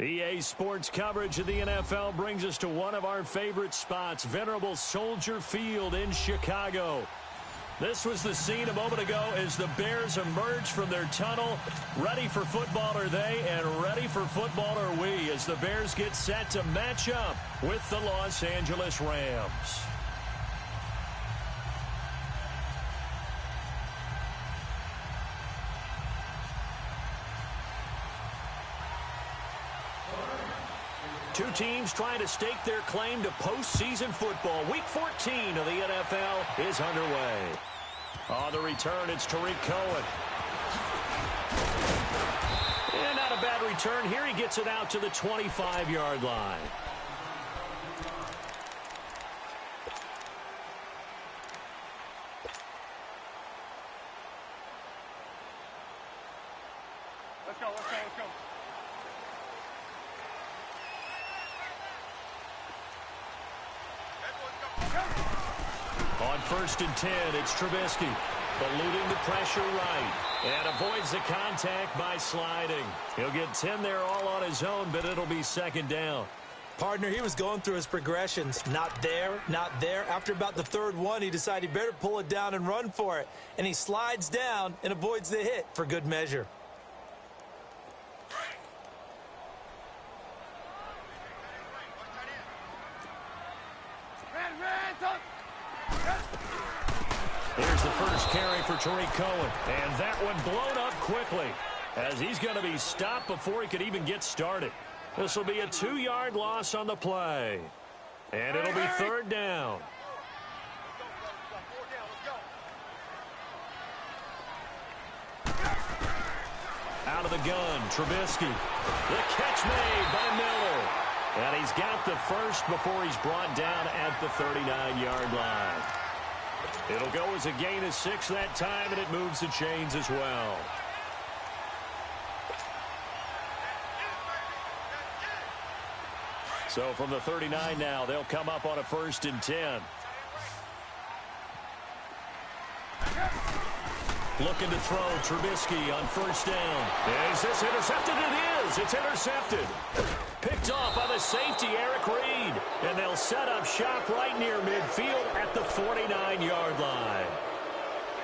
EA Sports coverage of the NFL brings us to one of our favorite spots, venerable Soldier Field in Chicago. This was the scene a moment ago as the Bears emerged from their tunnel. Ready for football are they, and ready for football are we, as the Bears get set to match up with the Los Angeles Rams. Two teams trying to stake their claim to postseason football. Week 14 of the NFL is underway. On the return, it's Tariq Cohen. And not a bad return. Here he gets it out to the 25-yard line. Let's go. On 1st and 10, it's Trubisky, eluding the pressure right, and avoids the contact by sliding. He'll get 10 there all on his own, but it'll be 2nd down. Partner, he was going through his progressions. Not there, not there. After about the 3rd one, he decided he better pull it down and run for it. And he slides down and avoids the hit for good measure. Here's the first carry for Tariq Cohen, and that one blown up quickly as he's going to be stopped before he could even get started. This will be a 2-yard loss on the play, and it'll be 3rd down. Out of the gun, Trubisky. The catch made by Miller, and he's got the first before he's brought down at the 39-yard line. It'll go as a gain of 6 that time, and it moves the chains as well. So from the 39 now, they'll come up on a 1st and 10. Looking to throw, Trubisky on 1st down. Is this intercepted? It is. It's intercepted. Picked off by the safety, Eric Reed. And they'll set up shop right near midfield at the 49-yard line.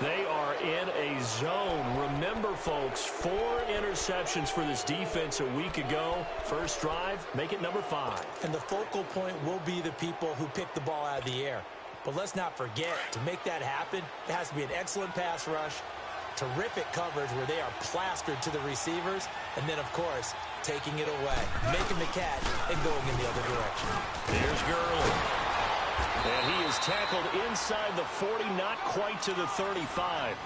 They are in a zone. Remember, folks, 4 interceptions for this defense a week ago. First drive, make it number 5. And the focal point will be the people who pick the ball out of the air. But let's not forget, to make that happen, it has to be an excellent pass rush, terrific coverage where they are plastered to the receivers, and then, of course, taking it away, making the catch, and going in the other direction. Here's Gurley. And he is tackled inside the 40, not quite to the 35.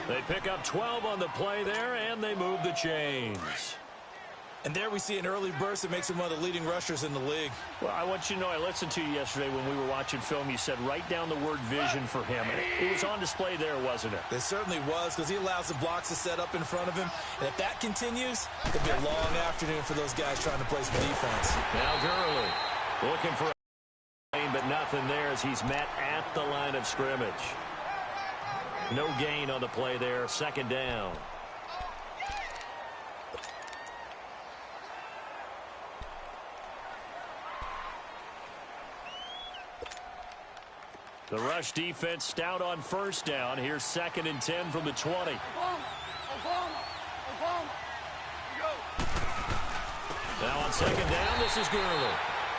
They pick up 12 on the play there, and they move the chains. And there we see an early burst that makes him one of the leading rushers in the league. Well, I want you to know, I listened to you yesterday when we were watching film. You said write down the word vision for him. And it was on display there, wasn't it? It certainly was, because he allows the blocks to set up in front of him. And if that continues, it'll be a long afternoon for those guys trying to play some defense. Now Gurley looking for a gain, but nothing there as he's met at the line of scrimmage. No gain on the play there. 2nd down. The rush defense stout on 1st down. Here's 2nd and 10 from the 20. Obama. Now on 2nd down, this is Gurley.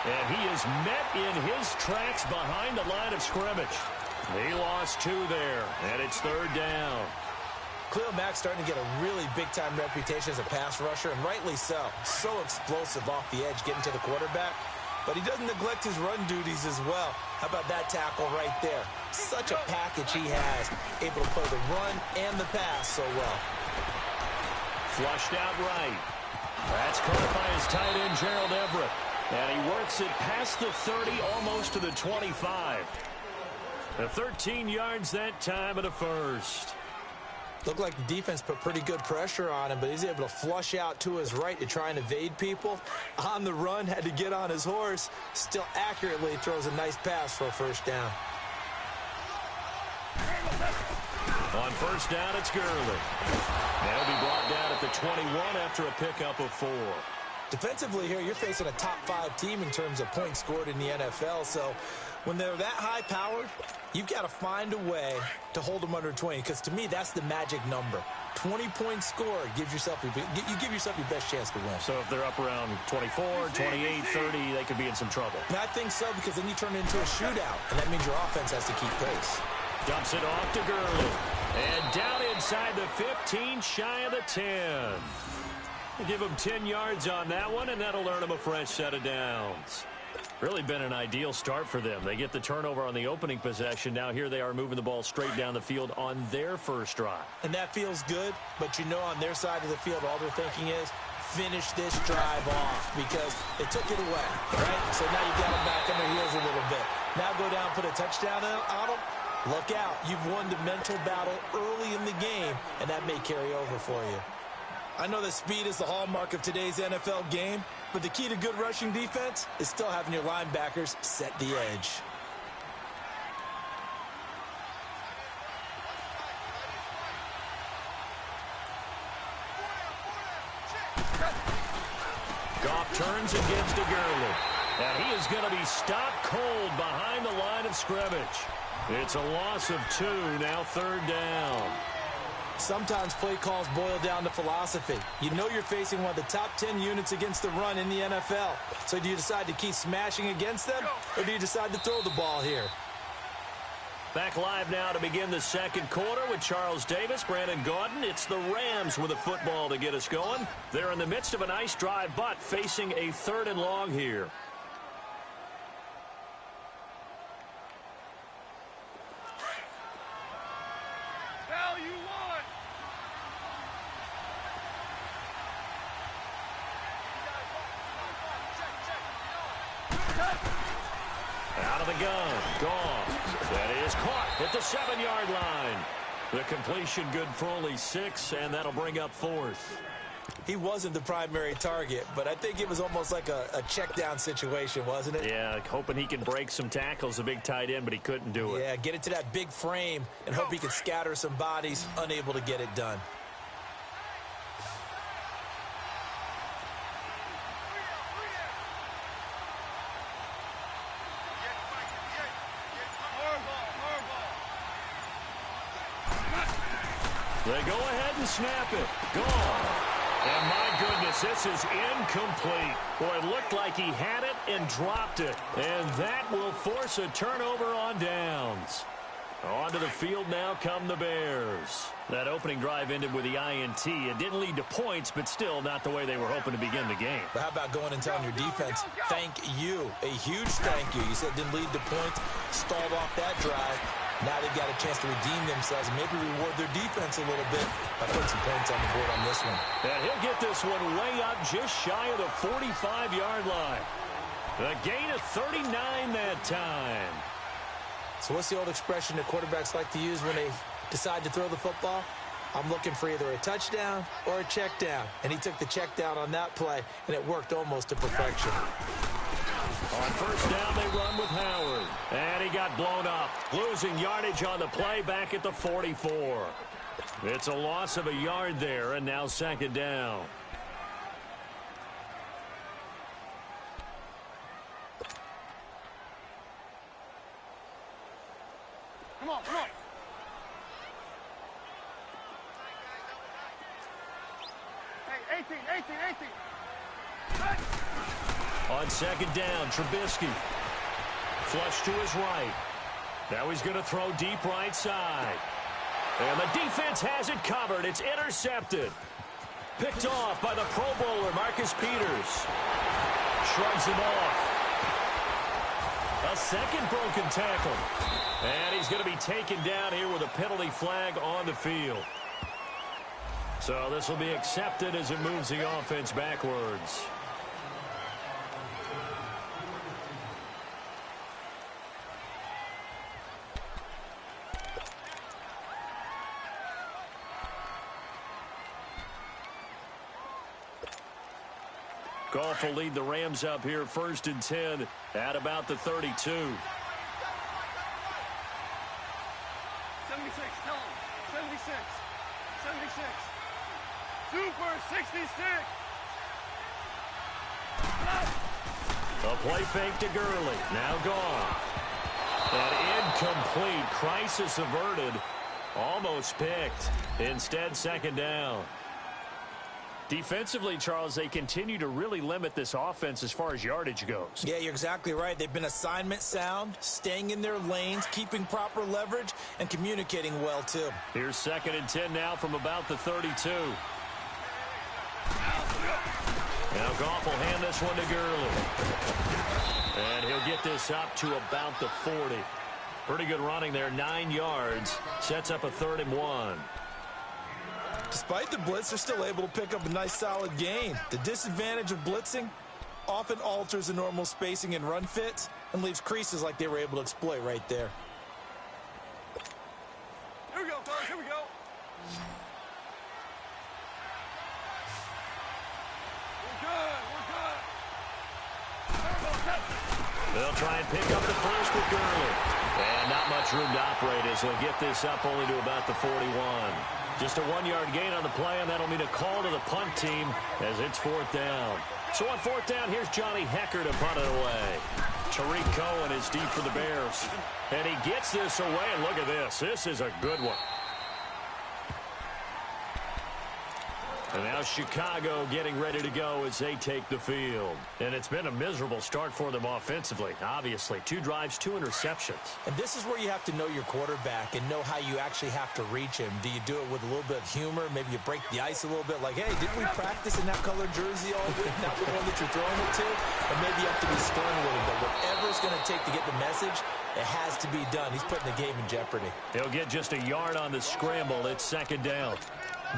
And he is met in his tracks behind the line of scrimmage. He lost 2 there, and it's 3rd down. Khalil Mack's starting to get a really big-time reputation as a pass rusher, and rightly so. So explosive off the edge, getting to the quarterback. But he doesn't neglect his run duties as well. How about that tackle right there? Such a package he has, able to play the run and the pass so well. Flushed out right. That's caught by his tight end, Gerald Everett. And he works it past the 30, almost to the 25. The 13 yards that time and a first. Looked like the defense put pretty good pressure on him, but he's able to flush out to his right to try and evade people. On the run, had to get on his horse. Still accurately throws a nice pass for a 1st down. On 1st down, it's Gurley. They'll be brought down at the 21 after a pickup of 4. Defensively here, you're facing a top-5 team in terms of points scored in the NFL. So when they're that high-powered, you've got to find a way to hold them under 20. Because to me, that's the magic number. 20-point score gives yourself you give yourself your best chance to win. So if they're up around 24, 28, 30, they could be in some trouble. And I think so, because then you turn it into a shootout, and that means your offense has to keep pace. Dumps it off to Gurley. And down inside the 15, shy of the 10. Give him 10 yards on that one, and that'll earn him a fresh set of downs. Really been an ideal start for them. They get the turnover on the opening possession. Now here they are moving the ball straight down the field on their first drive. And that feels good, but you know on their side of the field, all they're thinking is, finish this drive off, because they took it away, right? So now you got them back on their heels a little bit. Now go down, put a touchdown on them. Look out. You've won the mental battle early in the game, and that may carry over for you. I know that speed is the hallmark of today's NFL game, but the key to good rushing defense is still having your linebackers set the edge. Goff turns and gives to Gurley. And he is going to be stopped cold behind the line of scrimmage. It's a loss of 2, now 3rd down. Sometimes play calls boil down to philosophy. You know you're facing one of the top 10 units against the run in the NFL. So do you decide to keep smashing against them, or do you decide to throw the ball here? Back live now to begin the second quarter with Charles Davis, Brandon Gaudin. It's the Rams with a football to get us going. They're in the midst of a nice drive, but facing a 3rd and long here. Out of the gun, Goff. That is caught at the 7-yard line. The completion good for only 6, and that'll bring up 4th. He wasn't the primary target, but I think it was almost like a check down situation, wasn't it? Yeah, hoping he can break some tackles, a big tight end, but he couldn't do it. Yeah, get it to that big frame and hope he can scatter some bodies, unable to get it done. They go ahead and snap it. Gone. And my goodness, this is incomplete. Boy, it looked like he had it and dropped it. And that will force a turnover on downs. Onto the field now come the Bears. That opening drive ended with the INT. It didn't lead to points, but still not the way they were hoping to begin the game. But how about going and telling your defense, thank you, a huge thank you. You said it didn't lead to points, stalled off that drive. Now they've got a chance to redeem themselves and maybe reward their defense a little bit by putting some points on the board on this one. And he'll get this one way up just shy of the 45-yard line. A gain of 39 that time. So what's the old expression that quarterbacks like to use when they decide to throw the football? I'm looking for either a touchdown or a check down. And he took the check down on that play, and it worked almost to perfection. On first down, they run with Howard. And he got blown up. Losing yardage on the play back at the 44. It's a loss of a yard there, and now 2nd down. Come on, come on. Hey, 18. On 2nd down, Trubisky. Flush to his right. Now he's going to throw deep right side. And the defense has it covered. It's intercepted. Picked off by the Pro Bowler, Marcus Peters. Shrugs him off. A second broken tackle. And he's going to be taken down here with a penalty flag on the field. So this will be accepted as it moves the offense backwards. Goff will lead the Rams up here 1st and 10 at about the 32. 76, tell him. 76. 76. Super 66. A play fake to Gurley. Now gone. An incomplete. Crisis averted. Almost picked. Instead, second down. Defensively, Charles, they continue to really limit this offense as far as yardage goes. Yeah, you're exactly right. They've been assignment sound, staying in their lanes, keeping proper leverage, and communicating well, too. Here's 2nd and 10 now from about the 32. Now Goff will hand this one to Gurley. And he'll get this up to about the 40. Pretty good running there, 9 yards. Sets up a 3rd and 1. Despite the blitz, they're still able to pick up a nice solid gain. The disadvantage of blitzing often alters the normal spacing and run fits and leaves creases like they were able to exploit right there. Here we go, fellas. Here we go. They'll try and pick up the first with Gurley. And not much room to operate as they'll get this up only to about the 41. Just a 1-yard gain on the play, and that'll mean a call to the punt team as it's 4th down. So on 4th down, here's Johnny Hecker to punt it away. Tariq Cohen is deep for the Bears. And he gets this away, and look at this. This is a good one. And now Chicago getting ready to go as they take the field. And it's been a miserable start for them offensively. Obviously, 2 drives, 2 interceptions. And this is where you have to know your quarterback and know how you actually have to reach him. Do you do it with a little bit of humor? Maybe you break the ice a little bit like, hey, didn't we practice in that colored jersey all week? Not the one that you're throwing it to? And maybe you have to be stern a little bit. Whatever it's going to take to get the message, it has to be done. He's putting the game in jeopardy. He'll get just a yard on the scramble. It's 2nd down.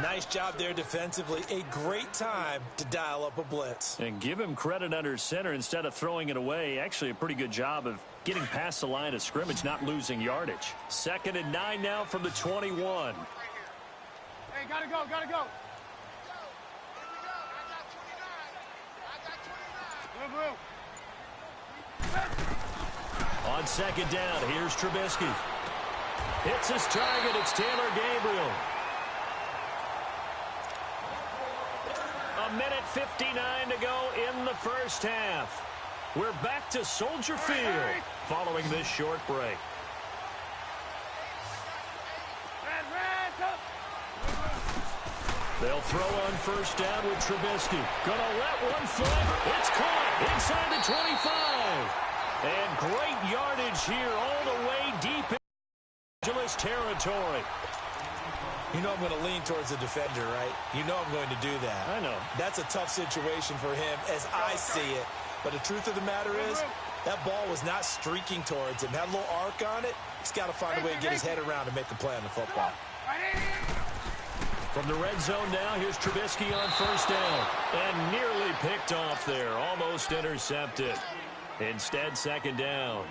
Nice job there defensively. A great time to dial up a blitz. And give him credit under center instead of throwing it away. Actually, a pretty good job of getting past the line of scrimmage, not losing yardage. 2nd and 9 now from the 21. Hey, gotta go, gotta go. On 2nd down, here's Trubisky. Hits his target. It's Taylor Gabriel. A minute 59 to go in the first half. We're back to Soldier Field following this short break. They'll throw on 1st down with Trubisky. Gonna let one fly. It's caught inside the 25. And great yardage here all the way deep in Angeles territory. You know I'm going to lean towards the defender, right? You know I'm going to do that. I know. That's a tough situation for him as I see it. But the truth of the matter is, that ball was not streaking towards him. Had a little arc on it. He's got to find a way to get his head around and make a play on the football. From the red zone now, here's Trubisky on 1st down. And nearly picked off there. Almost intercepted. Instead, 2nd down.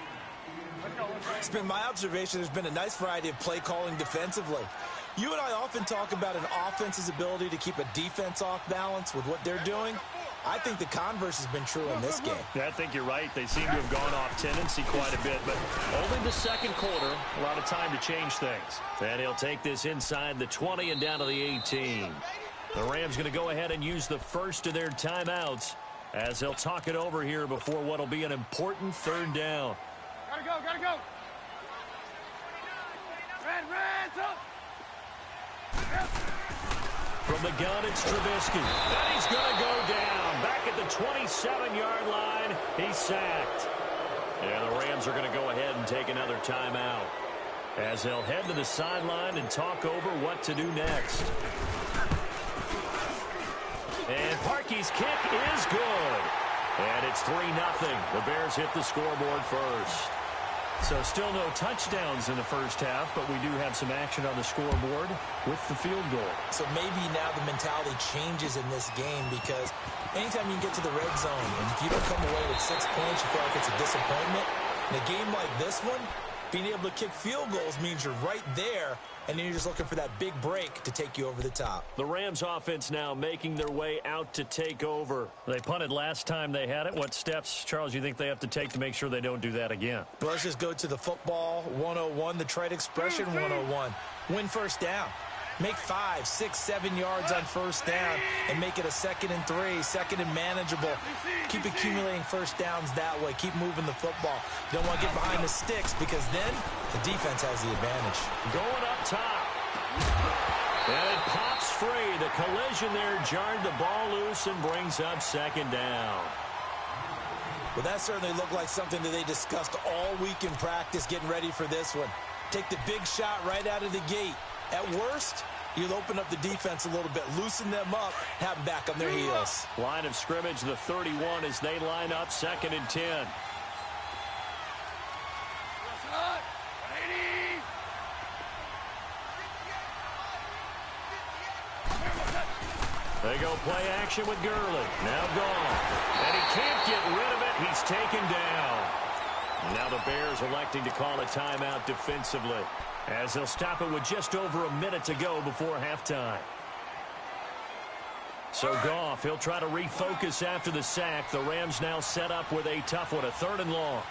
It's been my observation there's been a nice variety of play calling defensively. You and I often talk about an offense's ability to keep a defense off balance with what they're doing. I think the converse has been true in this game. Yeah, I think you're right. They seem to have gone off tendency quite a bit, but only the 2nd quarter, a lot of time to change things. And he'll take this inside the 20 and down to the 18. The Rams going to go ahead and use the first of their timeouts as they'll talk it over here before what will be an important 3rd down. Gotta go, gotta go. Red, up. From the gun, it's Trubisky. And he's going to go down. Back at the 27-yard line, he's sacked. And the Rams are going to go ahead and take another timeout as they'll head to the sideline and talk over what to do next. And Parkey's kick is good. And it's 3-0. The Bears hit the scoreboard first. So still no touchdowns in the first half, but we do have some action on the scoreboard with the field goal. So maybe now the mentality changes in this game because anytime you can get to the red zone and if you don't come away with 6 points, you feel like it's a disappointment. In a game like this one, being able to kick field goals means you're right there, and then you're just looking for that big break to take you over the top. The Rams offense now making their way out to take over. They punted last time they had it. What steps, Charles, you think they have to take to make sure they don't do that again? Well, let's just go to the football 101, the trade expression 101. Win 1st down. Make 5, 6, 7 yards on first down and make it a 2nd and 3, 2nd and manageable. Keep accumulating first downs that way. Keep moving the football. You don't want to get behind the sticks because then the defense has the advantage. Going up top. And it pops free. The collision there jarred the ball loose and brings up 2nd down. Well, that certainly looked like something that they discussed all week in practice getting ready for this one. Take the big shot right out of the gate. At worst, you'll open up the defense a little bit, loosen them up, have them back on their heels. Line of scrimmage, the 31 as they line up 2nd and 10. They go play action with Gurley. Now gone. And he can't get rid of it. He's taken down. Now the Bears electing to call a timeout defensively, as they'll stop it with just over a minute to go before halftime. So Goff, he'll try to refocus after the sack. The Rams now set up with a tough one, a 3rd and long.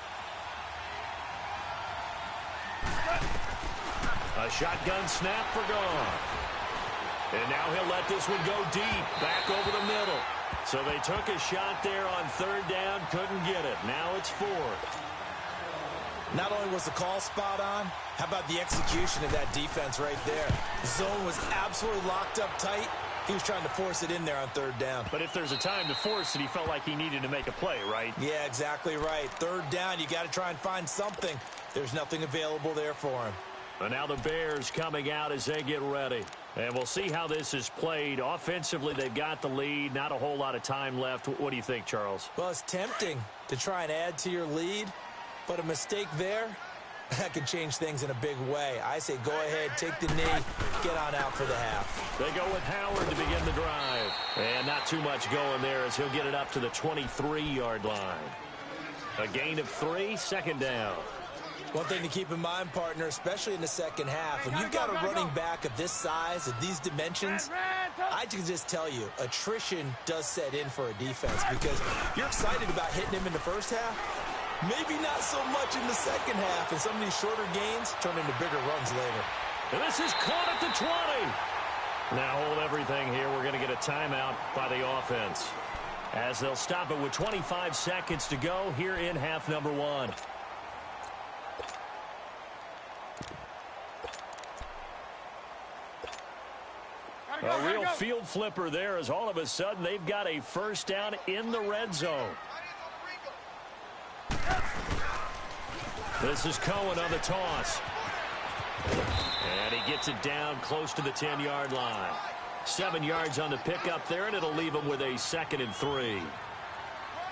A shotgun snap for Goff. And now he'll let this one go deep, back over the middle. So they took a shot there on 3rd down, couldn't get it. Now it's 4th. Not only was the call spot on, how about the execution of that defense right there? The zone was absolutely locked up tight. He was trying to force it in there on 3rd down. But if there's a time to force it, he felt like he needed to make a play, right? Yeah, exactly right. 3rd down, you got to try and find something. There's nothing available there for him. And now the Bears coming out as they get ready. And we'll see how this is played. Offensively, they've got the lead. Not a whole lot of time left. What do you think, Charles? Well, it's tempting to try and add to your lead, but a mistake there, that could change things in a big way. I say go ahead, take the knee, get on out for the half. They go with Howard to begin the drive. And not too much going there as he'll get it up to the 23-yard line. A gain of 3, 2nd down. One thing to keep in mind, partner, especially in the second half, when you've got a running back of this size, of these dimensions, I can just tell you, attrition does set in for a defense because you're excited about hitting him in the first half. Maybe not so much in the second half, and some of these shorter gains turn into bigger runs later. And this is caught at the 20. Now hold everything here. We're going to get a timeout by the offense, as they'll stop it with 25 seconds to go here in half number 1. A real field flipper there, as all of a sudden they've got a first down in the red zone. This is Cohen on the toss. And he gets it down close to the 10-yard line. 7 yards on the pickup there, and it'll leave him with a 2nd and 3.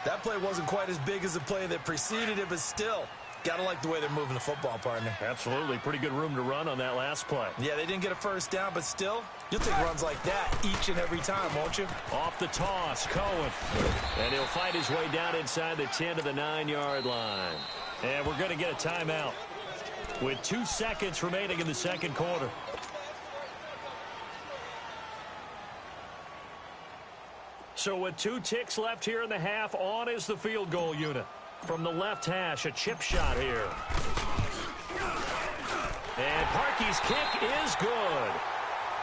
That play wasn't quite as big as the play that preceded it, but still, gotta like the way they're moving the football, partner. Absolutely. Pretty good room to run on that last play. Yeah, they didn't get a first down, but still, you'll take runs like that each and every time, won't you? Off the toss, Cohen. And he'll fight his way down inside the 10 to the 9-yard line. And we're going to get a timeout with 2 seconds remaining in the second quarter. So with 2 ticks left here in the half, on is the field goal unit. From the left hash, a chip shot here. And Parkey's kick is good.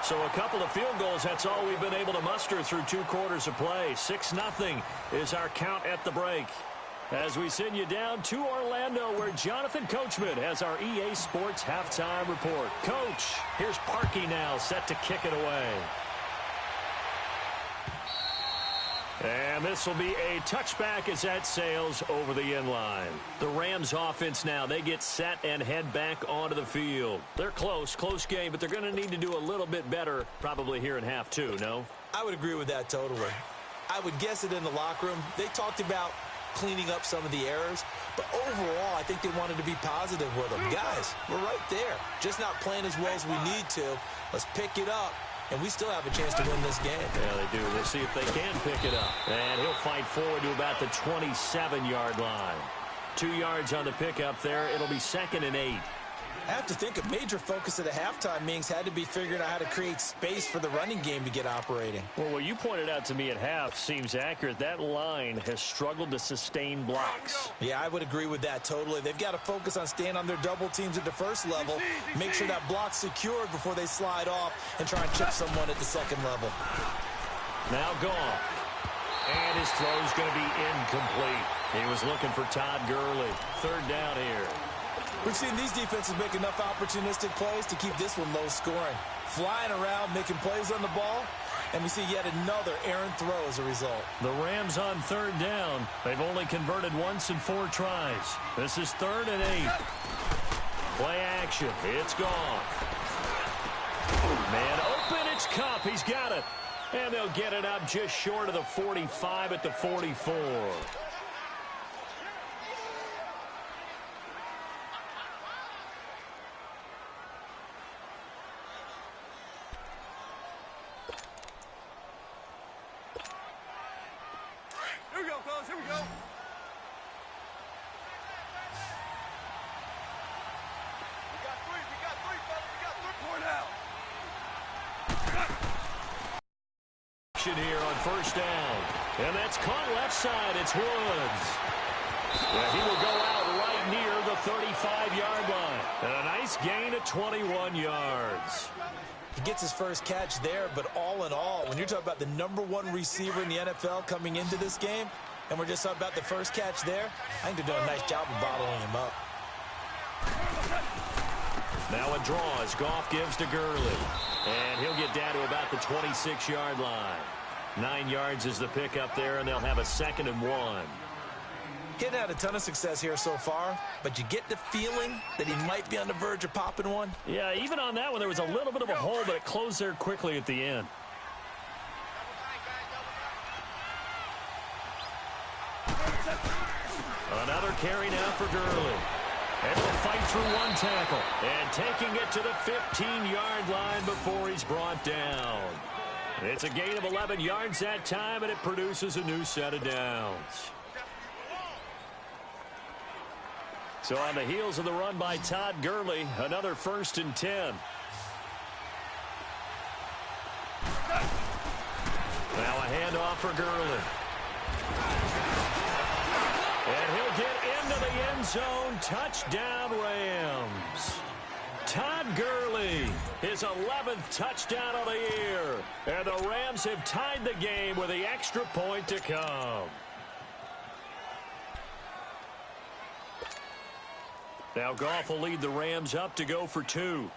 So a couple of field goals, that's all we've been able to muster through 2 quarters of play. 6-0 is our count at the break. As we send you down to Orlando, where Jonathan Coachman has our EA Sports halftime report. Coach, here's Parkey now set to kick it away. And this will be a touchback as that sails over the end line. The Rams offense now, they get set and head back onto the field. They're close game, but they're going to need to do a little bit better probably here in half 2, no? I would agree with that totally. I would guess it in the locker room. They talked about cleaning up some of the errors, but overall, I think they wanted to be positive with them. Guys, we're right there. Just not playing as well as we need to. Let's pick it up. And we still have a chance to win this game. Yeah, they do. We'll see if they can pick it up. And he'll fight forward to about the 27-yard line. 2 yards on the pickup there. It'll be 2nd and 8. I have to think a major focus at the halftime meetings had to be figuring out how to create space for the running game to get operating. Well, what you pointed out to me at half seems accurate. That line has struggled to sustain blocks. Yeah, I would agree with that totally. They've got to focus on staying on their double teams at the first level, make sure that block's secured before they slide off and try and chip someone at the second level. Now gone. And his throw's going to be incomplete. He was looking for Todd Gurley. Third down here. We've seen these defenses make enough opportunistic plays to keep this one low scoring. Flying around, making plays on the ball, and we see yet another errant throw as a result. The Rams on third down. They've only converted once in 4 tries. This is 3rd and 8. Play action. It's gone. Man open. It's Kupp. He's got it. And they'll get it up just short of the 45 at the 44. Here we go, fellas. Here we go. We got 3, fellas. We got 3. 4 now. Here on first down. And that's caught left side. It's Woods. Yeah, he will go out right near the 35-yard line. And a nice gain of 21 yards. He gets his first catch there, but all in all, when you're talking about the #1 receiver in the NFL coming into this game, and we're just talking about the first catch there, I think they're doing a nice job of bottling him up. Now a draw as Goff gives to Gurley. And he'll get down to about the 26-yard line. 9 yards is the pickup there, and they'll have a 2nd and 1. Getting had a ton of success here so far, but you get the feeling that he might be on the verge of popping one. Yeah, even on that one, there was a little bit of a hole, but it closed there quickly at the end. Another carry now for Gurley. Able to fight through one tackle. And taking it to the 15-yard line before he's brought down. It's a gain of 11 yards that time, and it produces a new set of downs. So on the heels of the run by Todd Gurley, another 1st and 10. Now a handoff for Gurley. And he'll get into the end zone. Touchdown, Rams. Todd Gurley, his 11th touchdown of the year. And the Rams have tied the game with the extra point to come. Now Goff will lead the Rams up to go for 2.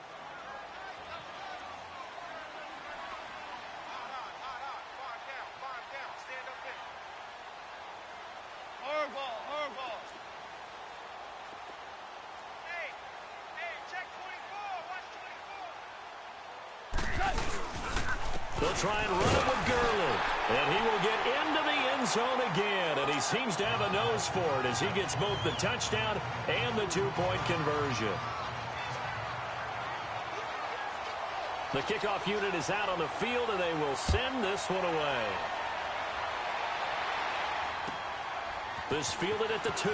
They'll try and run it with Gurley. And he will get into the end zone again. And he seems to have a nose for it as he gets both the touchdown and the 2-point conversion. The kickoff unit is out on the field, and they will send this one away. This fielded at the 2.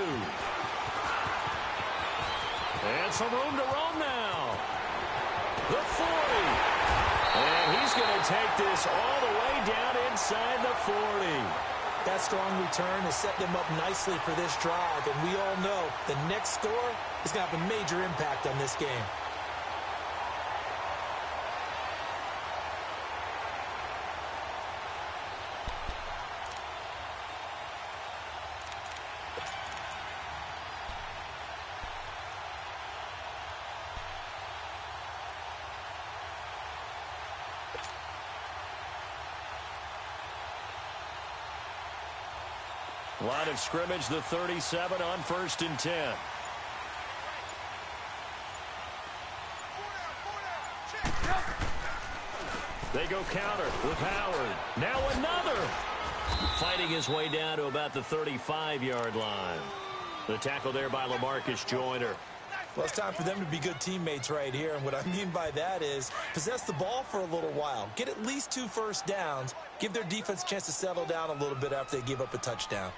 And some room to roam now. The 40. And he's going to take this all the way down inside the 40. That strong return has set them up nicely for this drive, and we all know the next score is going to have a major impact on this game. Line of scrimmage, the 37 on 1st and 10. They go counter with Howard. Now another. Fighting his way down to about the 35-yard line. The tackle there by LaMarcus Joyner. Well, it's time for them to be good teammates right here. And what I mean by that is possess the ball for a little while. Get at least 2 first downs. Give their defense a chance to settle down a little bit after they give up a touchdown.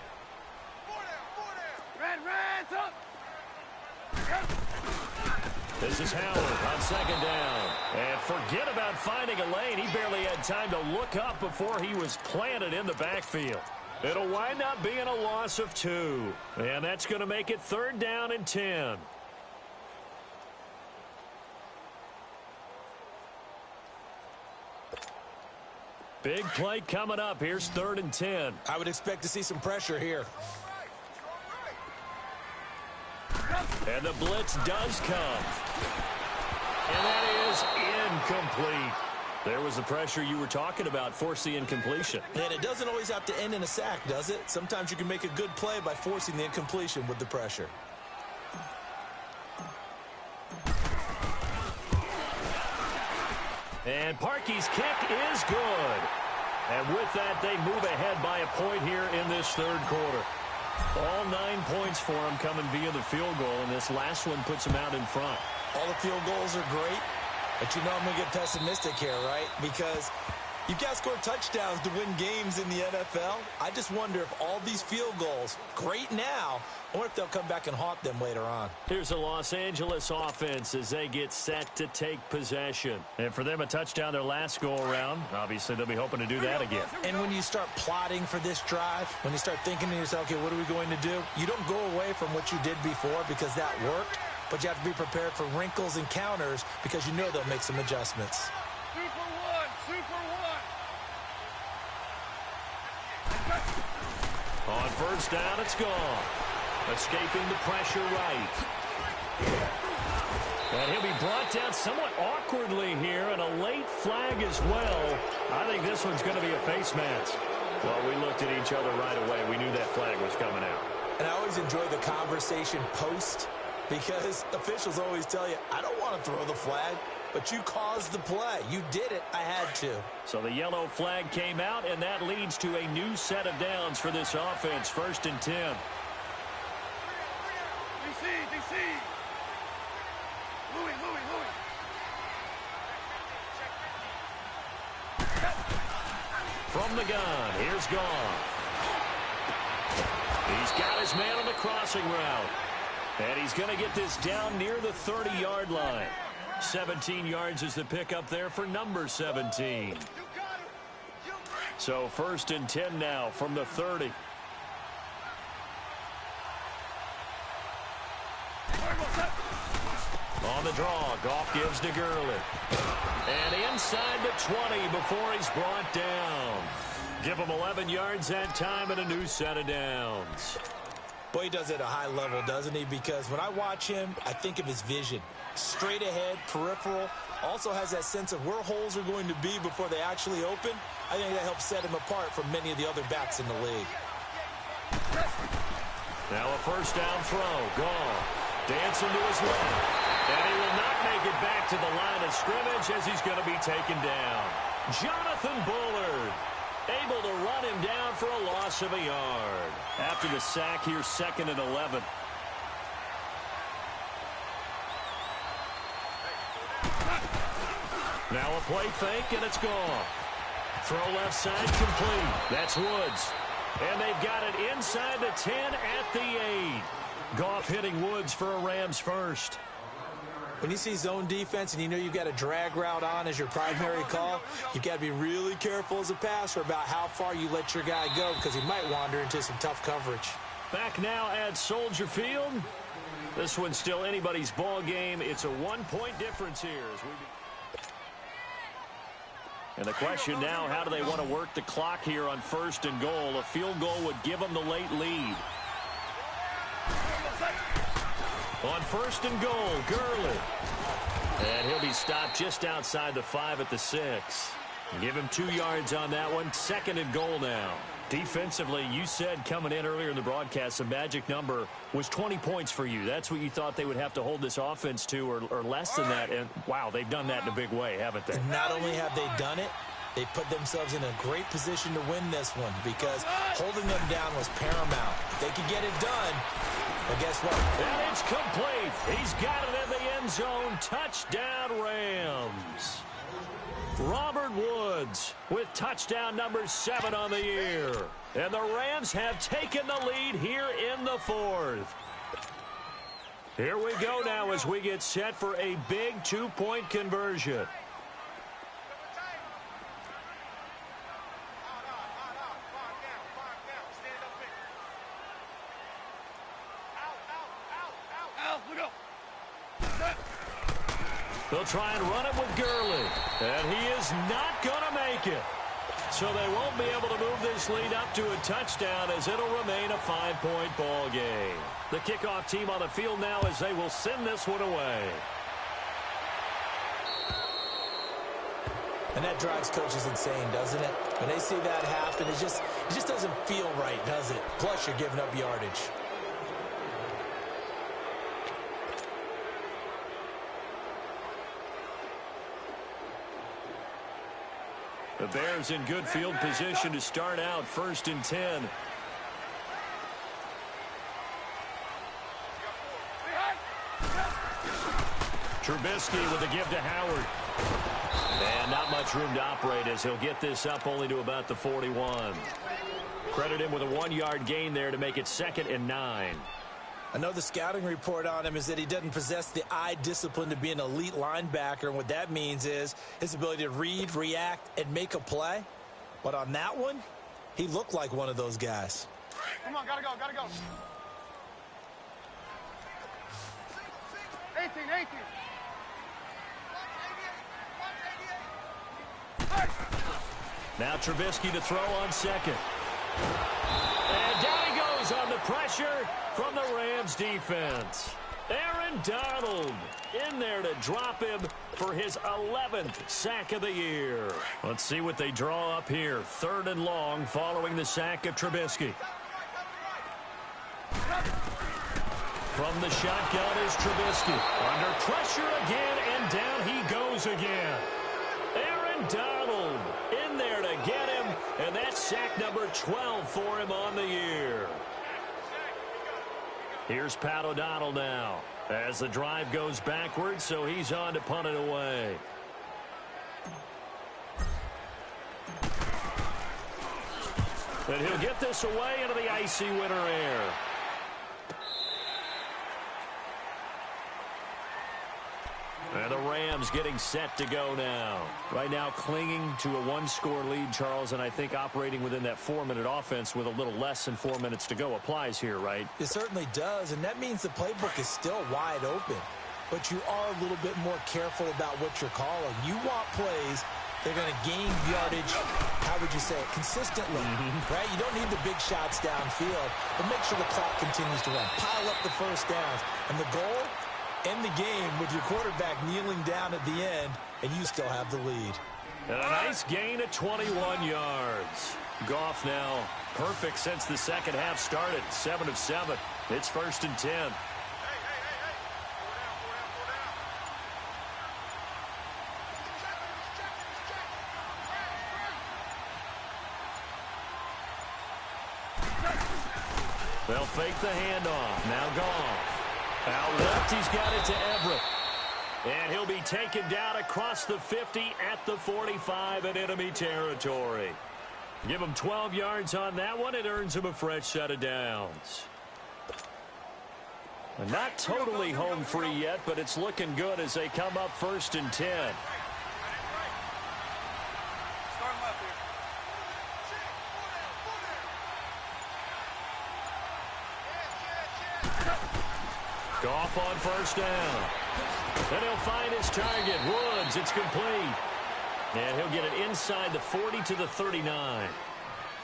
This is Howard on second down. And forget about finding a lane. He barely had time to look up before he was planted in the backfield. It'll wind up being a loss of 2. And that's going to make it 3rd down and 10. Big play coming up. Here's 3rd and 10. I would expect to see some pressure here. And the blitz does come. And that is incomplete. There was the pressure you were talking about, force the incompletion. And it doesn't always have to end in a sack, does it? Sometimes you can make a good play by forcing the incompletion with the pressure. And Parkey's kick is good. And with that, they move ahead by a point here in this 3rd quarter. All 9 points for them coming via the field goal, and this last one puts them out in front. All the field goals are great, but you know I'm going to get pessimistic here, right? Because you've got to score touchdowns to win games in the NFL. I just wonder if all these field goals, great now, or if they'll come back and haunt them later on. Here's the Los Angeles offense as they get set to take possession. And for them, a touchdown their last go-around. Obviously, they'll be hoping to do that again. And when you start plotting for this drive, when you start thinking to yourself, okay, what are we going to do? You don't go away from what you did before because that worked, but you have to be prepared for wrinkles and counters because you know they'll make some adjustments. 2 for 1, 2 for 1. On 1st down, it's gone. Escaping the pressure right. And he'll be brought down somewhat awkwardly here, and a late flag as well. I think this one's going to be a face mask. Well, we looked at each other right away. We knew that flag was coming out. And I always enjoy the conversation post because officials always tell you, I don't want to throw the flag, but you caused the play. You did it. I had to. So the yellow flag came out, and that leads to a new set of downs for this offense. 1st and 10. DC. Louis. From the gun, here's Goff. He's got his man on the crossing route. And he's going to get this down near the 30-yard line. 17 yards is the pickup there for number 17. So 1st and 10 now from the 30. On the draw, Goff gives to Gurley. And inside the 20 before he's brought down. Give him 11 yards that time and a new set of downs. Boy, he does it at a high level, doesn't he? Because when I watch him, I think of his vision. Straight ahead, peripheral. Also has that sense of where holes are going to be before they actually open. I think that helps set him apart from many of the other backs in the league. Now a 1st down throw. Goff dancing to his left. And he will not make it back to the line of scrimmage as he's going to be taken down. Jonathan Bullard able to run him down for a loss of a yard. After the sack here, 2nd and 11. Now a play fake, and it's gone. Throw left side complete. That's Woods. And they've got it inside the 10 at the 8. Goff hitting Woods for a Rams first. When you see zone defense and you know you've got a drag route on as your primary call, you've got to be really careful as a passer about how far you let your guy go because he might wander into some tough coverage. Back now at Soldier Field. This one's still anybody's ball game. It's a 1-point difference here. And the question now, how do they want to work the clock here on 1st and goal? A field goal would give them the late lead. On 1st and goal, Gurley. And he'll be stopped just outside the 5 at the 6. Give him 2 yards on that one. 2nd and goal now. Defensively, you said coming in earlier in the broadcast, the magic number was 20 points for you. That's what you thought they would have to hold this offense to or less than that. And, wow, they've done that in a big way, haven't they? Not only have they done it, they put themselves in a great position to win this one because holding them down was paramount. If they could get it done, but guess what? And it's complete. He's got it in the end zone. Touchdown, Rams. Robert Woods with touchdown number 7 on the year. And the Rams have taken the lead here in the 4th. Here we go now as we get set for a big two-point conversion. They'll try and run it with Gurley, and he is not going to make it. So they won't be able to move this lead up to a touchdown as it'll remain a 5-point ball game. The kickoff team on the field now as they will send this one away. And that drives coaches insane, doesn't it? When they see that happen, it just doesn't feel right, does it? Plus, you're giving up yardage. The Bears in good field position to start out 1st and 10. Trubisky with a give to Howard. And not much room to operate as he'll get this up only to about the 41. Credit him with a 1-yard gain there to make it 2nd and 9. Another scouting report on him is that he doesn't possess the eye discipline to be an elite linebacker. And what that means is his ability to read, react, and make a play. But on that one, he looked like one of those guys. Come on, gotta go, gotta go. 18. Now Trubisky to throw on 2nd. And down he goes on the pressure from the Rams defense. Aaron Donald in there to drop him for his 11th sack of the year. Let's see what they draw up here. 3rd and long following the sack of Trubisky. From the shotgun is Trubisky. Under pressure again, and down he goes again. Aaron Donald in there to get him, and that's sack number 12 for him on the year. Here's Pat O'Donnell now as the drive goes backwards, so he's on to punt it away. And he'll get this away into the icy winter air. And the Rams getting set to go now. Right now clinging to a 1-score lead, Charles, and I think operating within that 4-minute offense with a little less than 4 minutes to go applies here, right? It certainly does, and that means the playbook is still wide open. But you are a little bit more careful about what you're calling. You want plays they're going to gain yardage, how would you say it, consistently, right? You don't need the big shots downfield, but make sure the clock continues to run. Pile up the first downs. And the goal? End the game with your quarterback kneeling down at the end, and you still have the lead. And a nice gain of 21 yards. Goff now perfect since the second half started. 7 of 7. It's 1st and 10. They'll fake the handoff. Now Goff. Out left, he's got it to Everett. And he'll be taken down across the 50 at the 45 in enemy territory. Give him 12 yards on that one. It earns him a fresh set of downs. Not totally home free yet, but it's looking good as they come up 1st and 10. Goff on 1st down. And he'll find his target. Woods, it's complete. And he'll get it inside the 40 to the 39.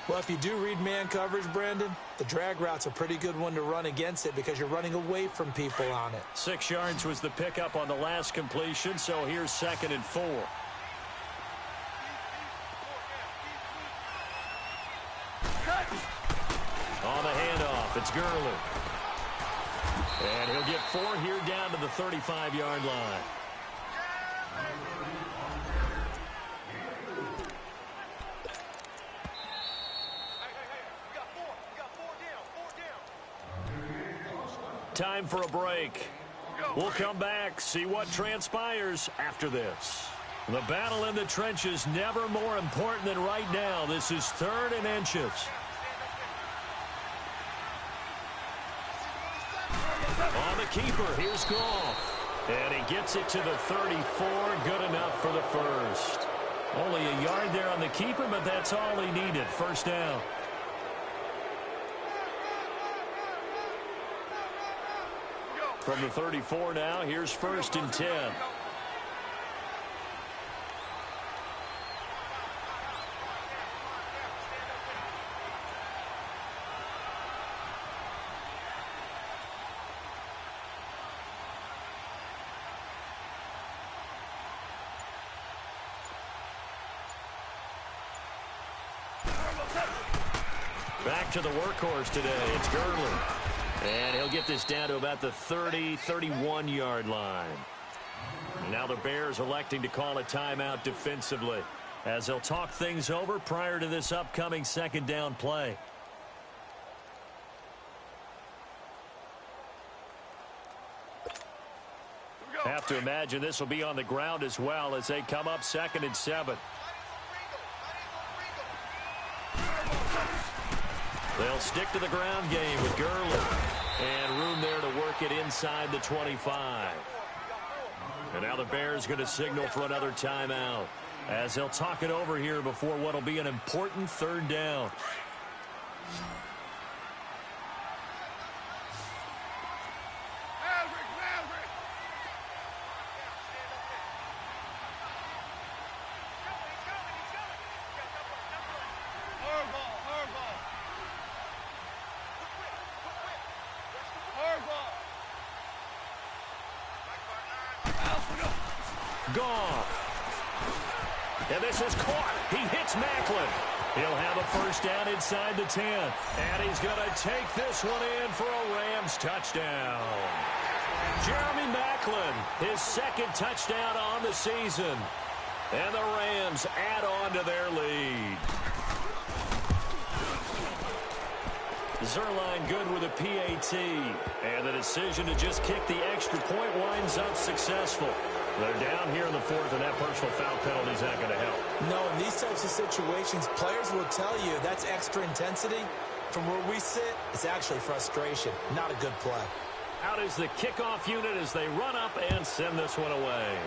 Well, if you do read man coverage, Brandon, the drag route's a pretty good one to run against it because you're running away from people on it. 6 yards was the pickup on the last completion, so here's 2nd and 4. On the handoff, it's Gurley. And he'll get 4 here down to the 35-yard line. Time for a break. We'll come back, see what transpires after this. The battle in the trenches never more important than right now. This is 3rd and inches. On the keeper. Here's Goff. And he gets it to the 34. Good enough for the first. Only a yard there on the keeper, but that's all he needed. First down. From the 34 now, here's 1st and 10. Back to the workhorse today. It's Gurley. And he'll get this down to about the 30, 31-yard line. Now the Bears electing to call a timeout defensively as they'll talk things over prior to this upcoming second down play. Have to imagine this will be on the ground as well as they come up 2nd and 7. They'll stick to the ground game with Gurley. And room there to work it inside the 25. And now the Bears going to signal for another timeout as they'll talk it over here before what will be an important 3rd down. Goff. And this is caught. He hits Macklin. He'll have a first down inside the 10. And he's going to take this one in for a Rams touchdown. Jeremy Macklin, his 2nd touchdown on the season. And the Rams add on to their lead. Zerline good with a PAT. And the decision to just kick the extra point winds up successful. They're down here in the 4th, and that personal foul penalty is not going to help. No, in these types of situations, players will tell you that's extra intensity. From where we sit, it's actually frustration. Not a good play. Out is the kickoff unit as they run up and send this one away.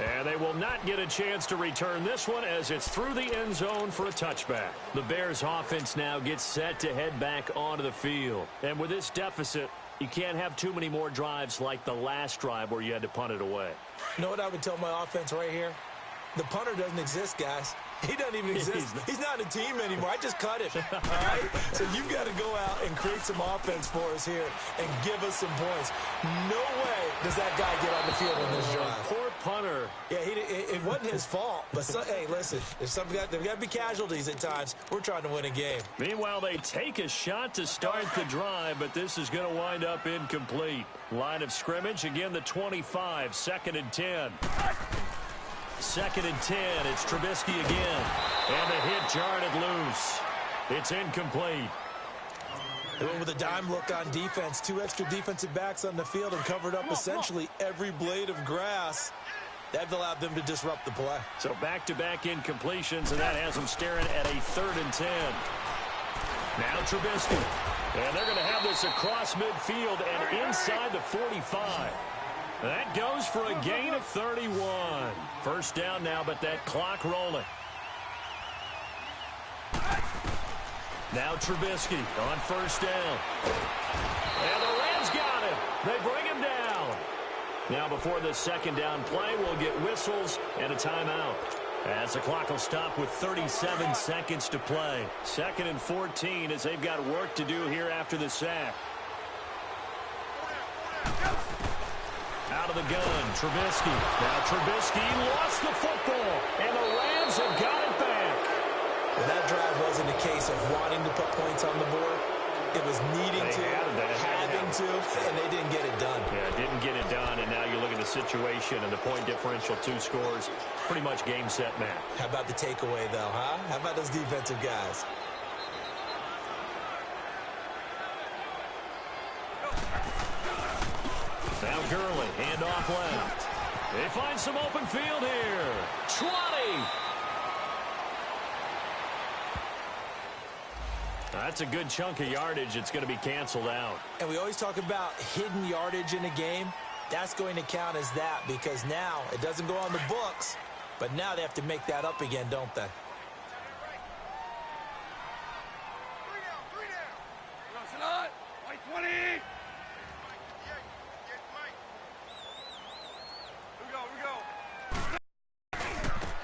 And they will not get a chance to return this one as it's through the end zone for a touchback. The Bears offense now gets set to head back onto the field. And with this deficit, you can't have too many more drives like the last drive where you had to punt it away. You know what I would tell my offense right here? The punter doesn't exist, guys. He doesn't even exist. He's not a team anymore. I just cut him. All right? So you've got to go out and create some offense for us here and give us some points. No way does that guy get on the field on this drive. Poor punter. Yeah, it wasn't his fault. But, hey, listen, there's got to be casualties at times. We're trying to win a game. Meanwhile, they take a shot to start the drive, but this is going to wind up incomplete. Line of scrimmage, again, the 25, 2nd and 10. 2nd and 10, it's Trubisky again. And the hit jarred it loose. It's incomplete. They went with a dime look on defense. 2 extra defensive backs on the field and covered up essentially every blade of grass. That allowed them to disrupt the play. So back-to-back incompletions, and that has them staring at a 3rd and 10. Now Trubisky. And they're going to have this across midfield and inside the 45. That goes for a gain of 31. First down now, but that clock rolling. Now Trubisky on first down. And the Rams got him. They bring him down. Now before this second down play, we'll get whistles and a timeout. As the clock will stop with 37 seconds to play. 2nd and 14 as they've got work to do here after the sack. Out of the gun, Trubisky. Now Trubisky lost the football, and the Rams have got it back. And that drive wasn't a case of wanting to put points on the board. It was needing to, having to, and they didn't get it done. Yeah, didn't get it done, and now you look at the situation and the point differential, 2 scores, pretty much game, set, match. How about the takeaway, though, huh? How about those defensive guys? Now Gurley, handoff left. They find some open field here. 20. That's a good chunk of yardage. It's going to be canceled out. And we always talk about hidden yardage in a game. That's going to count as that because now it doesn't go on the books, but now they have to make that up again, don't they?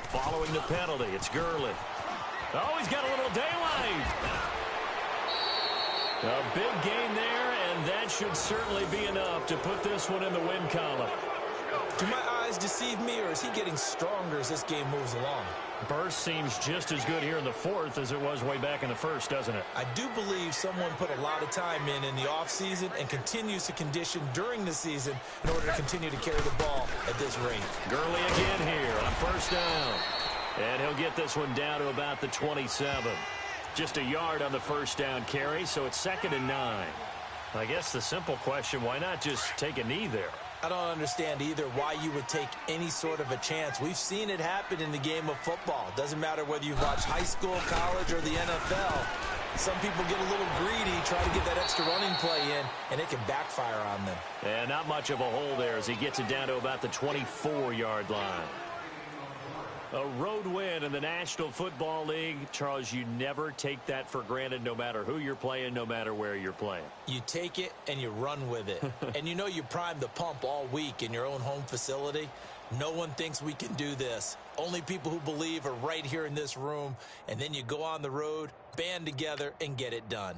Following the penalty, it's Gurley. Oh, he's got a little daylight. A big gain there, and that should certainly be enough to put this one in the win column. Do my eyes deceive me, or is he getting stronger as this game moves along? Burst seems just as good here in the fourth as it was way back in the first, doesn't it? I do believe someone put a lot of time in the offseason and continues to condition during the season in order to continue to carry the ball at this rate. Gurley again here on first down. And he'll get this one down to about the 27. Just a yard on the first down carry, so it's 2nd and 9. I guess the simple question, why not just take a knee there? I don't understand either why you would take any sort of a chance. We've seen it happen in the game of football. Doesn't matter whether you've watched high school, college, or the NFL. Some people get a little greedy, try to get that extra running play in, and it can backfire on them. And not much of a hole there as he gets it down to about the 24-yard line. A road win in the National Football League. Charles, you never take that for granted no matter who you're playing, no matter where you're playing. You take it and you run with it. And you know you primed the pump all week in your own home facility. No one thinks we can do this. Only people who believe are right here in this room. And then you go on the road, band together, and get it done.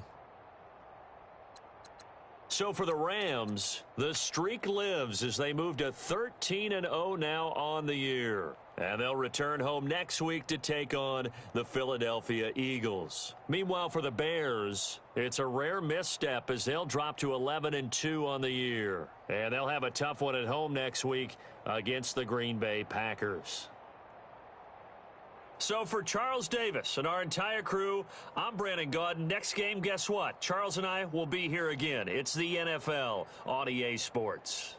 So for the Rams, the streak lives as they move to 13-0 now on the year. And they'll return home next week to take on the Philadelphia Eagles. Meanwhile, for the Bears, it's a rare misstep as they'll drop to 11-2 on the year. And they'll have a tough one at home next week against the Green Bay Packers. So for Charles Davis and our entire crew, I'm Brandon Gaudin. Next game, guess what? Charles and I will be here again. It's the NFL on EA Sports.